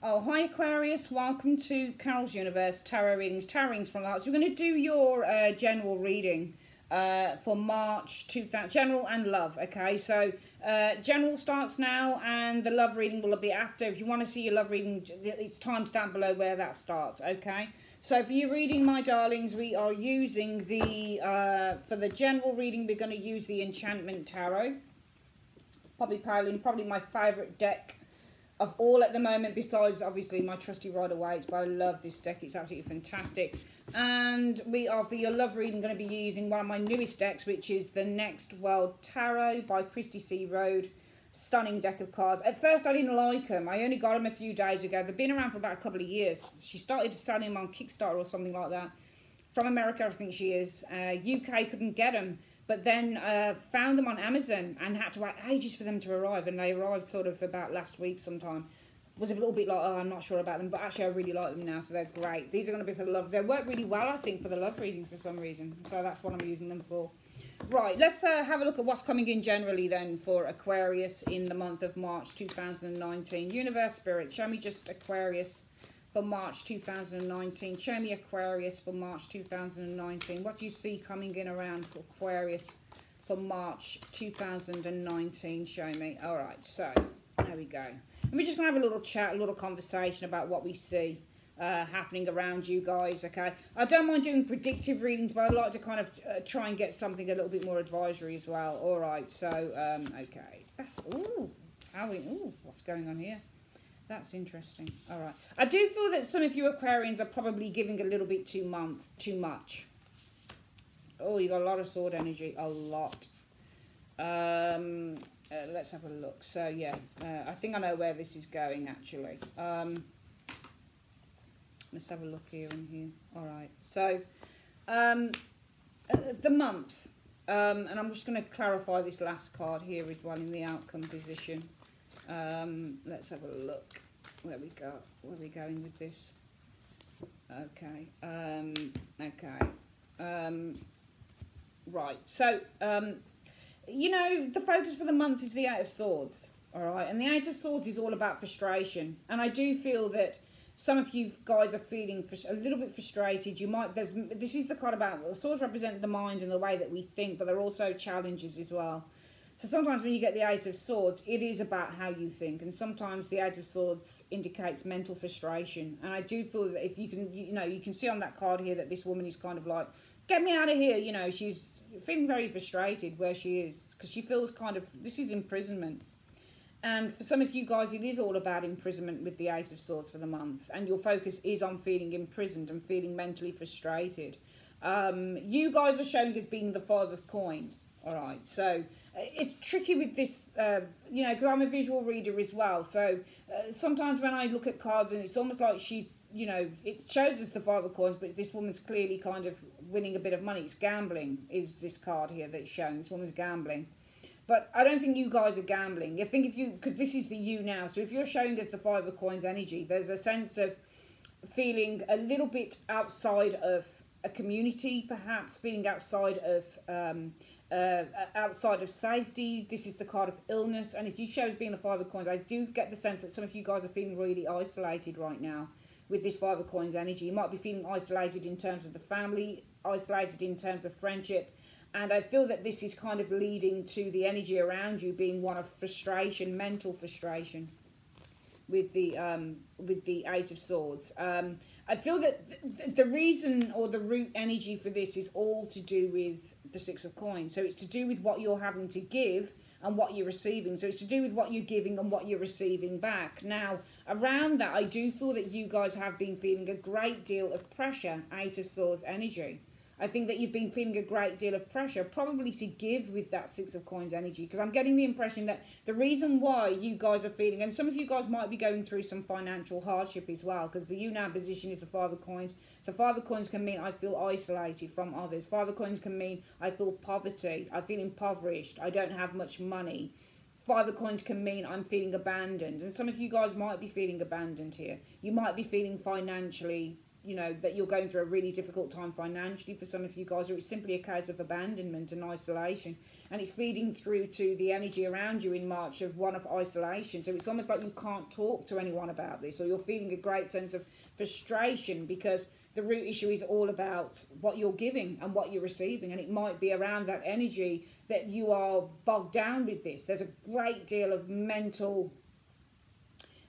Oh, hi Aquarius, welcome to Carol's Universe Tarot Readings from the Heart. So we're going to do your general reading for March 2000, general and love, okay? So general starts now and the love reading will be after. If you want to see your love reading, it's timestamped below where that starts, okay? So for your reading, my darlings, we are using the, for the general reading, we're going to use the Enchantment Tarot. Probably my favourite deck of all at the moment, besides obviously my trusty Rider-Waite, but I love this deck. It's absolutely fantastic. And we are, for your love reading, going to be using one of my newest decks, which is the Next World Tarot by Christy C. Rode. Stunning deck of cards. At first I didn't like them. I only got them a few days ago. They've been around for about a couple of years. She started selling them on Kickstarter or something like that. From America, I think she is. UK couldn't get them. But then found them on Amazon and had to wait ages for them to arrive. And they arrived sort of about last week sometime. Was a little bit like, oh, I'm not sure about them. But actually, I really like them now, so they're great. These are going to be for the love. They work really well, I think, for the love readings for some reason. So that's what I'm using them for. Right, let's have a look at what's coming in generally then for Aquarius in the month of March 2019. Universe Spirit, show me just Aquarius for March 2019. Show me Aquarius for March 2019. What do you see coming in around for Aquarius for March 2019? Show me. All right, so there we go. And we're just going to have a little chat, a little conversation about what we see happening around you guys, okay? I don't mind doing predictive readings, but I'd like to kind of try and get something a little bit more advisory as well. All right, so, okay. That's, what's going on here? That's interesting. All right. I do feel that some of you Aquarians are probably giving a little bit too much. Oh, you got a lot of sword energy. A lot. Let's have a look. So, yeah. I think I know where this is going, actually. Let's have a look here and here. All right. So, the month. And I'm just going to clarify this last card here as well in the outcome position. Let's have a look where we go. Where are we going with this? Okay. Right. So, you know, the focus for the month is the Eight of Swords. All right. And the Eight of Swords is all about frustration. And I do feel that some of you guys are feeling a little bit frustrated. You might, this is the card about, the swords represent the mind and the way that we think, but they're also challenges as well. So sometimes when you get the Eight of Swords, it is about how you think. And sometimes the Eight of Swords indicates mental frustration. And I do feel that if you can, you know, you can see on that card here that this woman is kind of like, get me out of here. You know, she's feeling very frustrated where she is. Because she feels kind of, this is imprisonment. And for some of you guys, it is all about imprisonment with the Eight of Swords for the month. And your focus is on feeling imprisoned and feeling mentally frustrated. You guys are showing as being the Five of Coins. All right, so it's tricky with this, you know, because I'm a visual reader as well. So sometimes when I look at cards and it's almost like she's, you know, it shows us the Five of Coins, but this woman's clearly kind of winning a bit of money. It's gambling is this card here that's shown. This woman's gambling. But I don't think you guys are gambling. I think if you, because this is for you now. So if you're showing us the Five of Coins energy, there's a sense of feeling a little bit outside of a community, perhaps feeling outside of safety. This is the card of illness. And if you show as being the Five of Coins, I do get the sense that some of you guys are feeling really isolated right now with this Five of Coins energy. You might be feeling isolated in terms of the family, isolated in terms of friendship. And I feel that this is kind of leading to the energy around you being one of frustration, mental frustration with the Eight of Swords. I feel that the reason or the root energy for this is all to do with the Six of Coins. So it's to do with what you're having to give and what you're receiving. So it's to do with what you're giving and what you're receiving back. Now, around that, I do feel that you guys have been feeling a great deal of pressure, Eight of Swords energy. I think that you've been feeling a great deal of pressure, probably to give with that Six of Coins energy, because I'm getting the impression that the reason why you guys are feeling, and some of you guys might be going through some financial hardship as well, because the you now position is the Five of Coins. So Five of Coins can mean I feel isolated from others. Five of Coins can mean I feel poverty, I feel impoverished, I don't have much money. Five of Coins can mean I'm feeling abandoned, and some of you guys might be feeling abandoned here. You might be feeling financially you know, that you're going through a really difficult time financially for some of you guys, or it's simply a case of abandonment and isolation, and it's feeding through to the energy around you in March of one of isolation. So it's almost like you can't talk to anyone about this, or you're feeling a great sense of frustration because the root issue is all about what you're giving and what you're receiving, and it might be around that energy that you are bogged down with this. There's a great deal of mental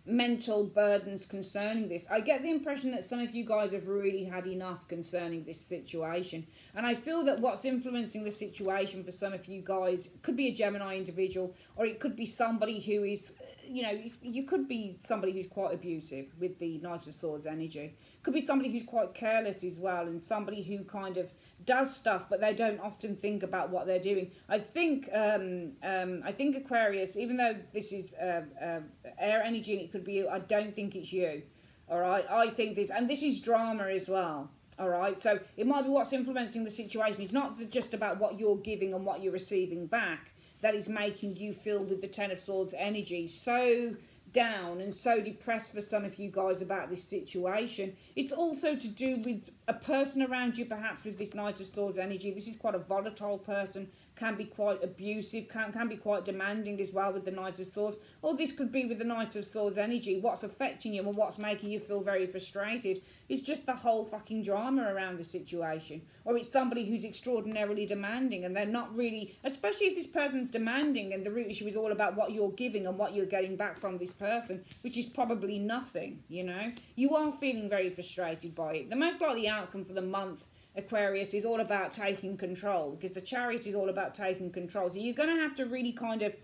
burdens concerning this. I get the impression that some of you guys have really had enough concerning this situation, and I feel that what's influencing the situation for some of you guys could be a Gemini individual, or it could be somebody who is, you know, you could be somebody who's quite abusive with the Knight of Swords energy. Could be somebody who's quite careless as well, and somebody who kind of does stuff but they don't often think about what they're doing. I think Aquarius, even though this is air energy and it could be you, I don't think it's you. All right, I think this, and this is drama as well. All right, so it might be what's influencing the situation. It's not just about what you're giving and what you're receiving back that is making you feel with the Ten of Swords energy so down and so depressed for some of you guys about this situation. It's also to do with a person around you, perhaps with this Knight of Swords energy. This is quite a volatile person, can be quite abusive, can be quite demanding as well with the Knight of Swords. Or this could be with the Knight of Swords energy. What's affecting you and what's making you feel very frustrated is just the whole fucking drama around the situation. Or it's somebody who's extraordinarily demanding and they're not really, especially if this person's demanding and the root issue is all about what you're giving and what you're getting back from this person, which is probably nothing, you know. You are feeling very frustrated by it. The most likely outcome for the month, Aquarius, is all about taking control, because the Chariot is all about taking control. So you're going to have to really kind of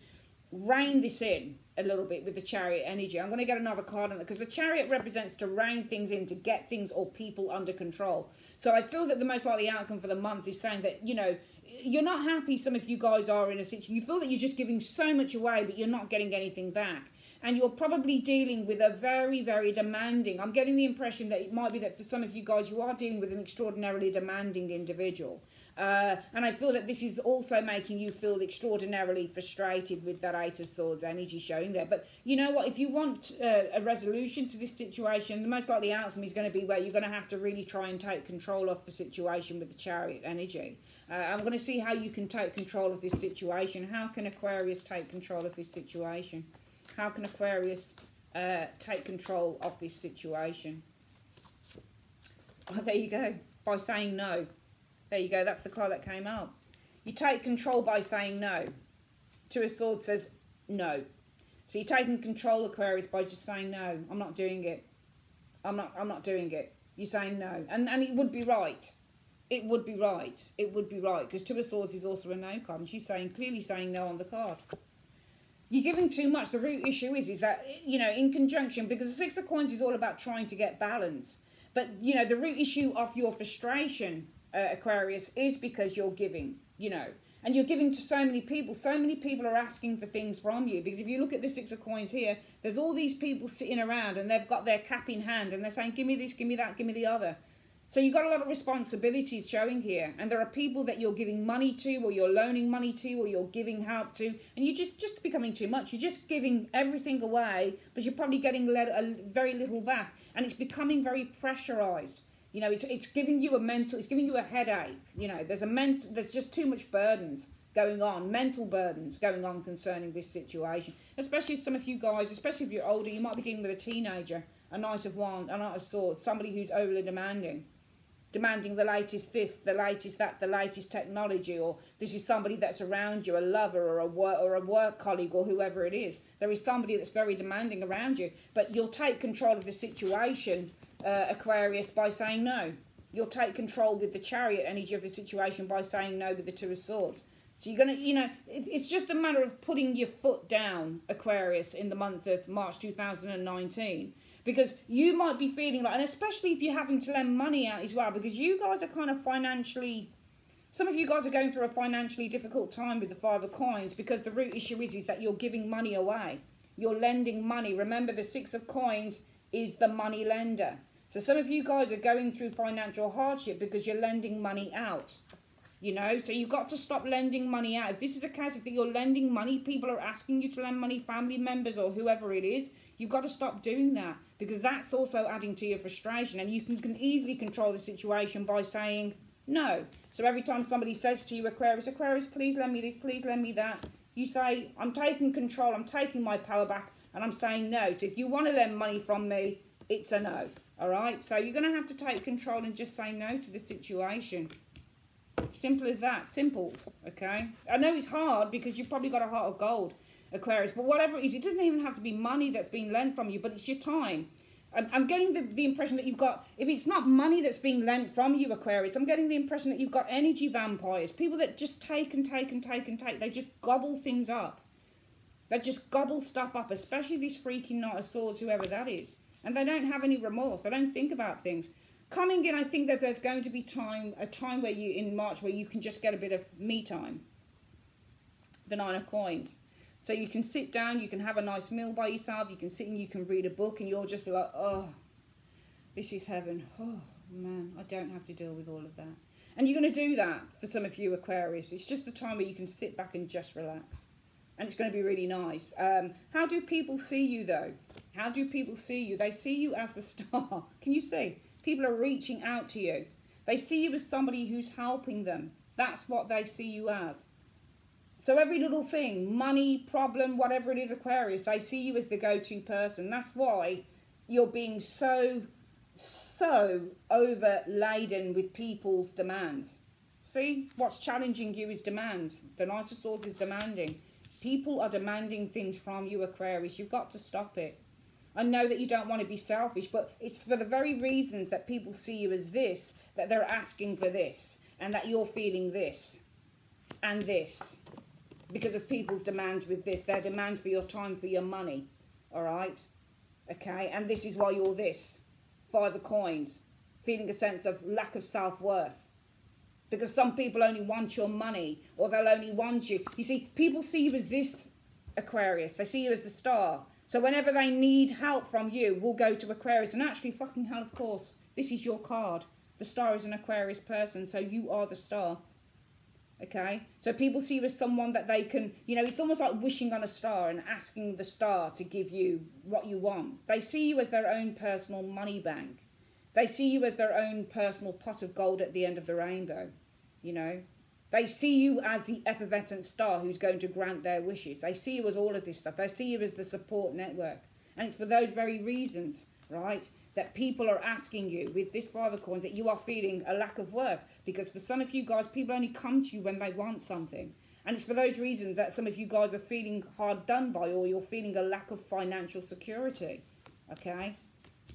rein this in a little bit with the Chariot energy. I'm going to get another card on it, because the Chariot represents to rein things in, to get things or people under control. So I feel that the most likely outcome for the month is saying that, you know, you're not happy. Some of you guys are in a situation, you feel that you're just giving so much away, but you're not getting anything back. And you're probably dealing with a very, very demanding, I'm getting the impression that it might be that for some of you guys, you are dealing with an extraordinarily demanding individual. And I feel that this is also making you feel extraordinarily frustrated with that Eight of Swords energy showing there. But you know what? If you want a resolution to this situation, the most likely outcome is going to be where you're going to have to really try and take control of the situation with the Chariot energy. I'm going to see how you can take control of this situation. How can Aquarius take control of this situation? How can Aquarius take control of this situation? Oh, there you go. By saying no. There you go. That's the card that came out. You take control by saying no. Two of Swords says no. So you're taking control, Aquarius, by just saying no. I'm not doing it. I'm not doing it. You're saying no. And it would be right. It would be right. It would be right. Because Two of Swords is also a no card. And she's saying, clearly saying no on the card. You're giving too much. The root issue is that, you know, in conjunction, because the Six of Coins is all about trying to get balance. But, you know, the root issue of your frustration, Aquarius, is because you're giving, you know. And you're giving to so many people. So many people are asking for things from you. Because if you look at the Six of Coins here, there's all these people sitting around and they've got their cap in hand. And they're saying, give me this, give me that, give me the other. So you've got a lot of responsibilities showing here. And there are people that you're giving money to, or you're loaning money to, or you're giving help to. And you're just becoming too much. You're just giving everything away, but you're probably getting very little back. And it's becoming very pressurized. You know, it's giving you it's giving you a headache. You know, there's just too much burdens going on, mental burdens going on concerning this situation. Especially some of you guys, especially if you're older, you might be dealing with a teenager, a Knight of Wands, a Knight of Swords, somebody who's overly demanding. Demanding the latest this, the latest that, the latest technology, or this is somebody that's around you, a lover or a work colleague or whoever it is. There is somebody that's very demanding around you, but you'll take control of the situation, Aquarius, by saying no. You'll take control with the Chariot energy of the situation by saying no with the Two of Swords. So you're going to, you know, it's just a matter of putting your foot down, Aquarius, in the month of March 2019. Because you might be feeling like, and especially if you're having to lend money out as well, because you guys are kind of financially, some of you guys are going through a financially difficult time with the Five of Coins, because the root issue is that you're giving money away. You're lending money. Remember, the Six of Coins is the money lender. So some of you guys are going through financial hardship because you're lending money out. You know, so you've got to stop lending money out. If this is a case of that you're lending money, people are asking you to lend money, family members or whoever it is, You've got to stop doing that, because that's also adding to your frustration, and you can easily control the situation by saying no. So every time somebody says to you, Aquarius, Aquarius, please lend me this, please lend me that, you say, I'm taking control, I'm taking my power back, and I'm saying no. So if you want to lend money from me, it's a no. All right? So you're going to have to take control and just say no to the situation. Simple as that. Simples, okay? I know it's hard because you've probably got a heart of gold, Aquarius, but whatever it is, it doesn't even have to be money that's being lent from you, but it's your time. I'm getting the impression that you've got, if it's not money that's being lent from you, Aquarius, I'm getting the impression that you've got energy vampires, people that just take and take and take and take. They just gobble things up. They just gobble stuff up, especially this freaking Knight of Swords, whoever that is. And they don't have any remorse. They don't think about things. Coming in, I think that there's going to be a time where you, in March, where you can just get a bit of me time. The Nine of Coins. So you can sit down, you can have a nice meal by yourself, you can sit and you can read a book, and you'll just be like, oh, this is heaven. Oh, man, I don't have to deal with all of that. And you're going to do that for some of you, Aquarius. It's just the time where you can sit back and just relax. And it's going to be really nice. How do people see you, though? How do people see you? They see you as the star. Can you see? People are reaching out to you. They see you as somebody who's helping them. That's what they see you as. So every little thing, money, problem, whatever it is, Aquarius, they see you as the go-to person. That's why you're being so overladen with people's demands. See, what's challenging you is demands. The Knight of Swords is demanding. People are demanding things from you, Aquarius. You've got to stop it. I know that you don't want to be selfish, but it's for the very reasons that people see you as this, that they're asking for this, and that you're feeling this and this. Because of people's demands with this. Their demands for your time, for your money. Alright? Okay? And this is why you're this. Five of Coins. Feeling a sense of lack of self-worth. Because some people only want your money. Or they'll only want you. You see, people see you as this, Aquarius. They see you as the star. So whenever they need help from you, we'll go to Aquarius. And actually, fucking hell, of course, this is your card. The star is an Aquarius person. So you are the star. Okay, so people see you as someone that they can, you know, it's almost like wishing on a star and asking the star to give you what you want. They see you as their own personal money bank. They see you as their own personal pot of gold at the end of the rainbow, you know. They see you as the effervescent star who's going to grant their wishes. They see you as all of this stuff. They see you as the support network. And it's for those very reasons, right, that people are asking you with this Five of Coins that you are feeling a lack of worth. Because for some of you guys, people only come to you when they want something. And it's for those reasons that some of you guys are feeling hard done by, or you're feeling a lack of financial security. Okay?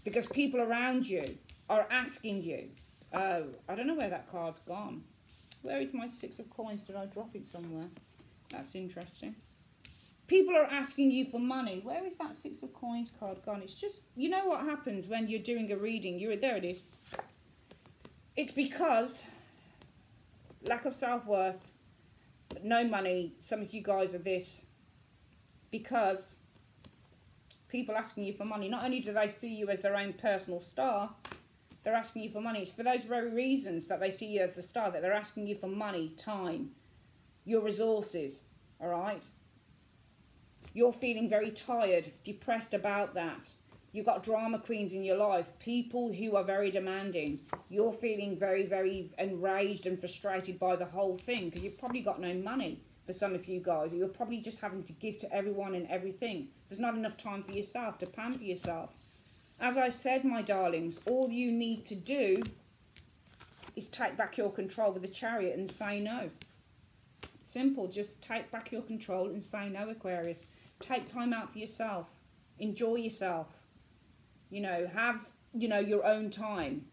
Because people around you are asking you. Oh, I don't know where that card's gone. Where is my Six of Coins? Did I drop it somewhere? That's interesting. People are asking you for money. Where is that Six of Coins card gone? It's just, you know what happens when you're doing a reading? There it is. It's because lack of self-worth, but no money. Some of you guys are this. Because people asking you for money. Not only do they see you as their own personal star, they're asking you for money. It's for those very reasons that they see you as the star, that they're asking you for money, time, your resources, all right? You're feeling very tired, depressed about that. You've got drama queens in your life, people who are very demanding. You're feeling very, very enraged and frustrated by the whole thing because you've probably got no money for some of you guys. You're probably just having to give to everyone and everything. There's not enough time for yourself to pamper yourself. As I said, my darlings, all you need to do is take back your control with the Chariot and say no. Simple, just take back your control and say no, Aquarius. Take time out for yourself. Enjoy yourself. You know, have, you know, your own time.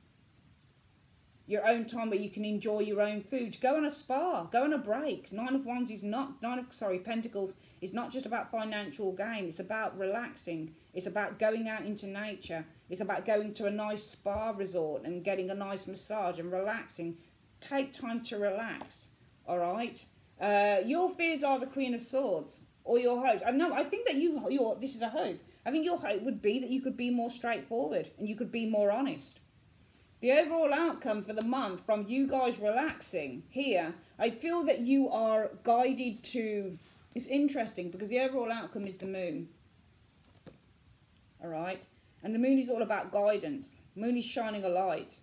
Your own time where you can enjoy your own food. Go on a spa. Go on a break. Pentacles is not just about financial gain. It's about relaxing. It's about going out into nature. It's about going to a nice spa resort and getting a nice massage and relaxing. Take time to relax. All right? Your fears are the Queen of Swords. Or your hopes. I think that this is a hope. I think your hope would be that you could be more straightforward and you could be more honest. The overall outcome for the month from you guys relaxing here, I feel that you are guided to... It's interesting because the overall outcome is the Moon. all right? And the moon is all about guidance. Moon is shining a light,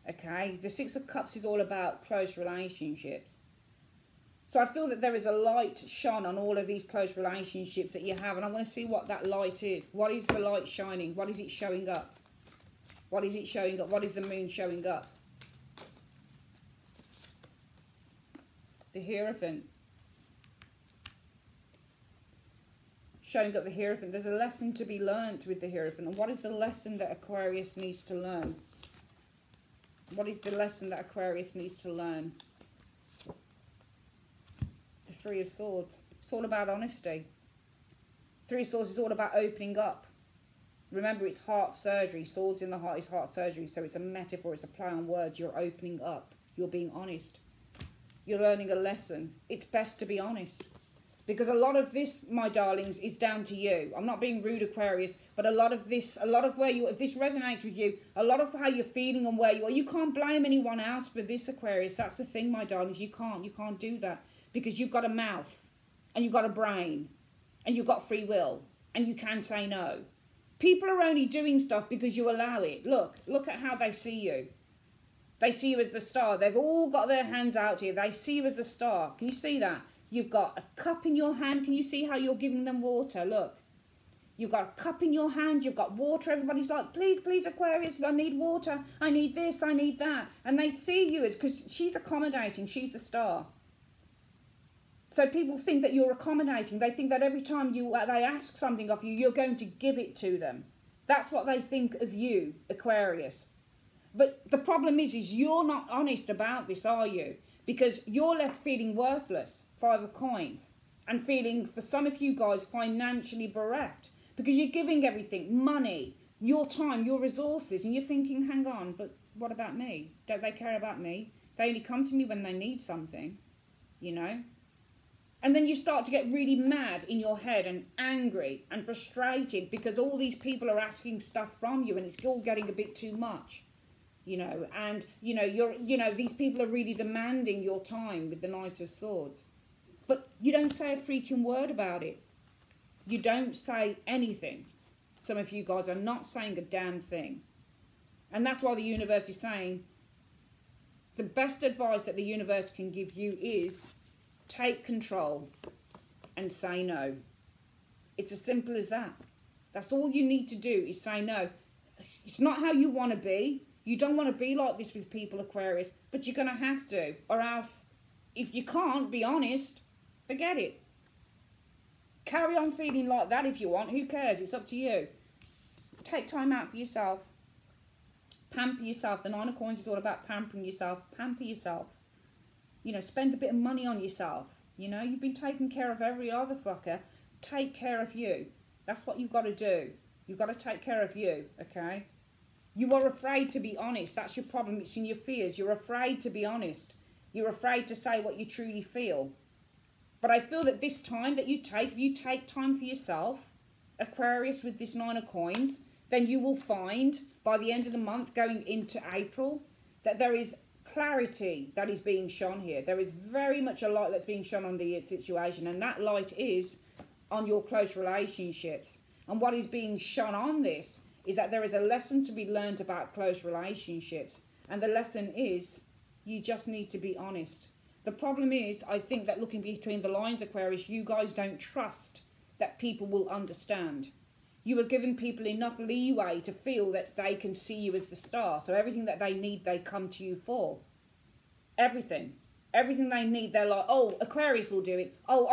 okay? The Six of Cups is all about close relationships. So I feel that there is a light shone on all of these close relationships that you have. And I want to see what that light is. What is the light shining? What is it showing up? What is it showing up? What is the moon showing up? The Hierophant. Showing up the Hierophant. There's a lesson to be learnt with the Hierophant. And what is the lesson that Aquarius needs to learn? What is the lesson that Aquarius needs to learn? The Three of Swords. It's all about honesty. Three of Swords is all about opening up. Remember, it's heart surgery. Swords in the heart is heart surgery. So it's a metaphor. It's a play on words. You're opening up. You're being honest. You're learning a lesson. It's best to be honest. Because a lot of this, my darlings, is down to you. I'm not being rude, Aquarius, but a lot of where you, if this resonates with you, a lot of how you're feeling and where you are, you can't blame anyone else for this, Aquarius. That's the thing, my darlings. You can't do that. Because you've got a mouth, and you've got a brain, and you've got free will, and you can say no. People are only doing stuff because you allow it. Look at how they see you. They see you as the star. They've all got their hands out here. They see you as the star. Can you see that? You've got a cup in your hand. Can you see how you're giving them water? Look. You've got a cup in your hand. You've got water. Everybody's like, please, please, Aquarius, I need water. I need this. I need that. And they see you as, because she's accommodating. She's the star. So people think that you're accommodating. They think that every time they ask something of you, you're going to give it to them. That's what they think of you, Aquarius. But the problem is you're not honest about this, are you? Because you're left feeling worthless, Five of Coins, and feeling, for some of you guys, financially bereft. Because you're giving everything, money, your time, your resources, and you're thinking, hang on, but what about me? Don't they care about me? They only come to me when they need something, you know? And then you start to get really mad in your head and angry and frustrated because all these people are asking stuff from you and it's all getting a bit too much. You know, and, these people are really demanding your time with the Knight of Swords. But you don't say a freaking word about it. You don't say anything. Some of you guys are not saying a damn thing. And that's why the universe is saying the best advice that the universe can give you is take control and say no. It's as simple as that. That's all you need to do is say no. It's not how you want to be. You don't want to be like this with people, Aquarius, but you're going to have to. Or else, if you can't be honest, forget it. Carry on feeling like that if you want. Who cares? It's up to you. Take time out for yourself. Pamper yourself. The Nine of Coins is all about pampering yourself. Pamper yourself. You know, spend a bit of money on yourself. You know, you've been taking care of every other fucker. Take care of you. That's what you've got to do. You've got to take care of you, okay? You are afraid to be honest. That's your problem. It's in your fears. You're afraid to be honest. You're afraid to say what you truly feel. But I feel that this time that you take, if you take time for yourself, Aquarius, with this Nine of Coins, then you will find by the end of the month going into April that there is clarity that is being shone here. There is very much a light that's being shone on the situation, and that light is on your close relationships. And what is being shone on this is that there is a lesson to be learned about close relationships. And the lesson is you just need to be honest. The problem is, I think that looking between the lines, Aquarius, you guys don't trust that people will understand. You are giving people enough leeway to feel that they can see you as the star. So everything that they need, they come to you for. Everything. Everything they need, they're like, oh, Aquarius will do it. Oh,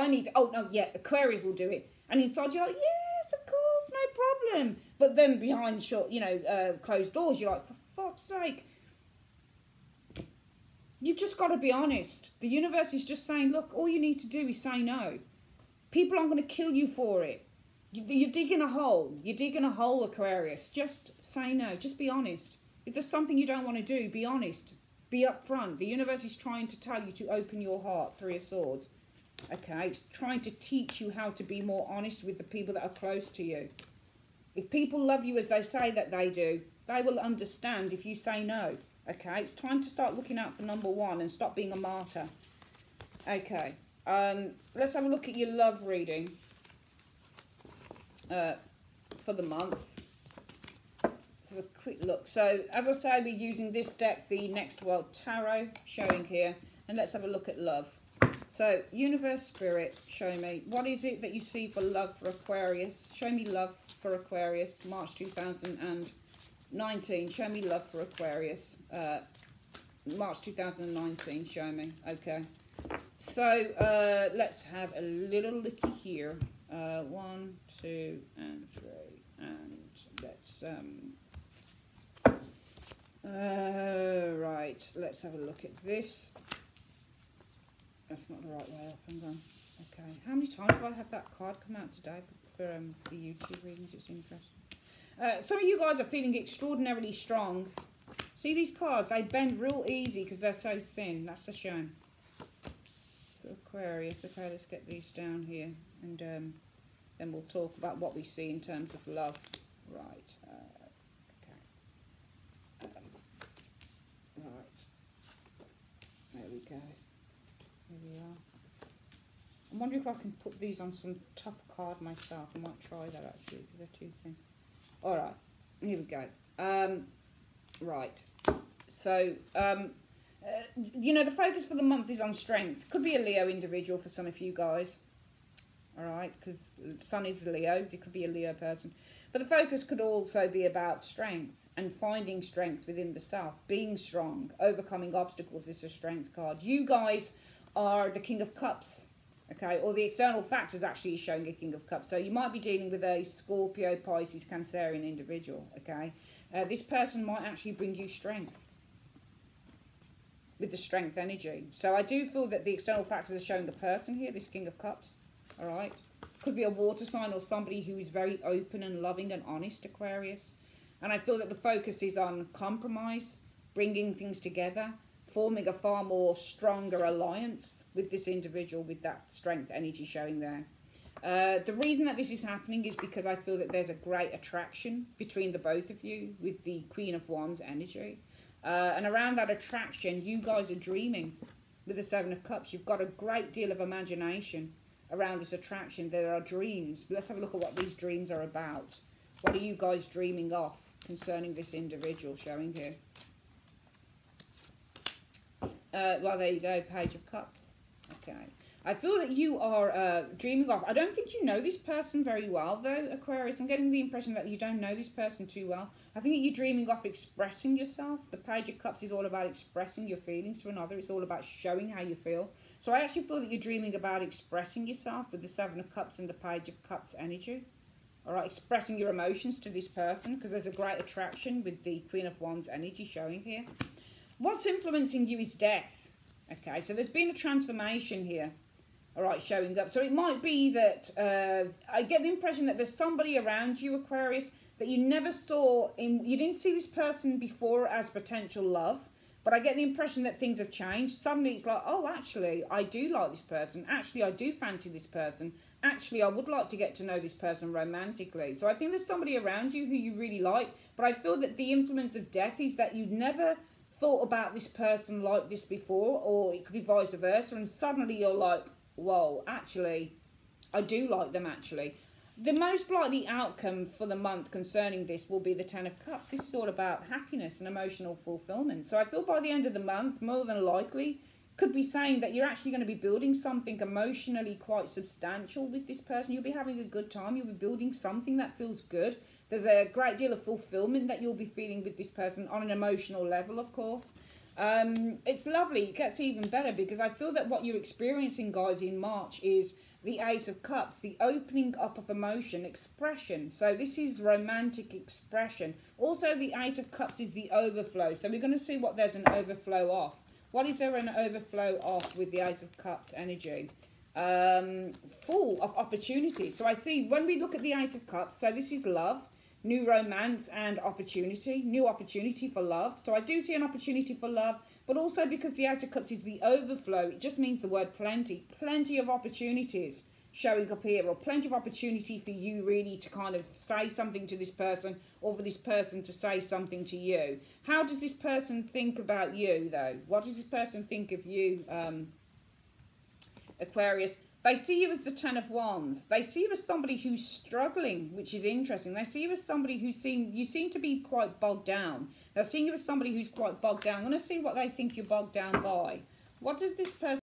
Aquarius will do it. And inside you're like, yes, of course, no problem. But then behind closed doors, you're like, for fuck's sake. You've just got to be honest. The universe is just saying, look, all you need to do is say no. People aren't going to kill you for it. You're digging a hole. You're digging a hole, Aquarius. Just say no. Just be honest. If there's something you don't want to do, be honest. Be upfront. The universe is trying to tell you to open your heart. Three of Swords. Okay? It's trying to teach you how to be more honest with the people that are close to you. If people love you as they say that they do, they will understand if you say no. Okay? It's time to start looking out for number one and stop being a martyr. Okay. Let's have a look at your love reading for the month. have a quick look. So, as I say, we're using this deck, the Next World Tarot, showing here. And let's have a look at love. So, Universe Spirit, show me. What is it that you see for love for Aquarius? Show me love for Aquarius, March 2019. Show me love for Aquarius. March 2019, show me. Okay. So, let's have a little looky here. 1, 2, and 3. And let's, right, let's have a look at this. That's not the right way up. Hang on. Okay. How many times have I had that card come out today for the YouTube readings? It's interesting. Some of you guys are feeling extraordinarily strong. See these cards? They bend real easy because they're so thin. That's a shame. So Aquarius. Okay, let's get these down here. And then we'll talk about what we see in terms of love. Right. Okay. Right. There we go. Here we are. I'm wondering if I can put these on some tough card myself. I might try that actually because they're too thin. All right, here we go. Right. So, you know, the focus for the month is on strength. Could be a Leo individual for some of you guys. All right, because Sun is Leo. It could be a Leo person. But the focus could also be about strength and finding strength within the self. Being strong, overcoming obstacles is a strength card. You guys are the King of Cups, okay, or the external factors actually is showing a King of Cups. So you might be dealing with a Scorpio, Pisces, Cancerian individual, okay. This person might actually bring you strength with the strength energy. So I do feel that the external factors are showing the person here, this King of Cups, all right. Could be a water sign or somebody who is very open and loving and honest, Aquarius. And I feel that the focus is on compromise, bringing things together, forming a far more stronger alliance with this individual with that strength energy showing there. The reason that this is happening is because I feel that there's a great attraction between the both of you with the Queen of Wands energy. And around that attraction, you guys are dreaming with the Seven of Cups. You've got a great deal of imagination around this attraction. There are dreams. Let's have a look at what these dreams are about. What are you guys dreaming of concerning this individual showing here? Well, there you go, Page of Cups. Okay. I feel that you are dreaming of... I don't think you know this person very well, though, Aquarius. I'm getting the impression that you don't know this person too well. I think that you're dreaming of expressing yourself. The Page of Cups is all about expressing your feelings to another. It's all about showing how you feel. So I actually feel that you're dreaming about expressing yourself with the Seven of Cups and the Page of Cups energy. All right, expressing your emotions to this person because there's a great attraction with the Queen of Wands energy showing here. What's influencing you is death. Okay, so there's been a transformation here. All right, showing up. So it might be that I get the impression that there's somebody around you, Aquarius, that you never saw in. You didn't see this person before as potential love, but I get the impression that things have changed. Suddenly it's like, oh, actually, I do like this person. Actually, I do fancy this person. Actually, I would like to get to know this person romantically. So I think there's somebody around you who you really like, but I feel that the influence of death is that you never thought about this person like this before, or it could be vice versa, and suddenly you're like, whoa, actually, I do like them, actually. The most likely outcome for the month concerning this will be the Ten of Cups. This is all about happiness and emotional fulfillment. So I feel by the end of the month, more than likely, could be saying that you're actually going to be building something emotionally quite substantial with this person. You'll be having a good time. You'll be building something that feels good. There's a great deal of fulfillment that you'll be feeling with this person on an emotional level, of course. It's lovely. It gets even better because I feel that what you're experiencing, guys, in March is the Ace of Cups, the opening up of emotion, expression. So this is romantic expression. Also, the Ace of Cups is the overflow. So we're going to see what there's an overflow of. What is there an overflow of with the Ace of Cups energy? Full of opportunities. So I see when we look at the Ace of Cups, so this is love, new romance and opportunity, new opportunity for love. So I do see an opportunity for love, but also because the Ace of Cups is the overflow, it just means the word plenty. Plenty of opportunities showing up here, or plenty of opportunity for you really to kind of say something to this person, or for this person to say something to you. How does this person think about you, though? What does this person think of you, Aquarius? They see you as the Ten of Wands. They see you as somebody who's struggling, which is interesting. They see you as somebody you seem to be quite bogged down. They're seeing you as somebody who's quite bogged down. I'm going to see what they think you're bogged down by. What does this person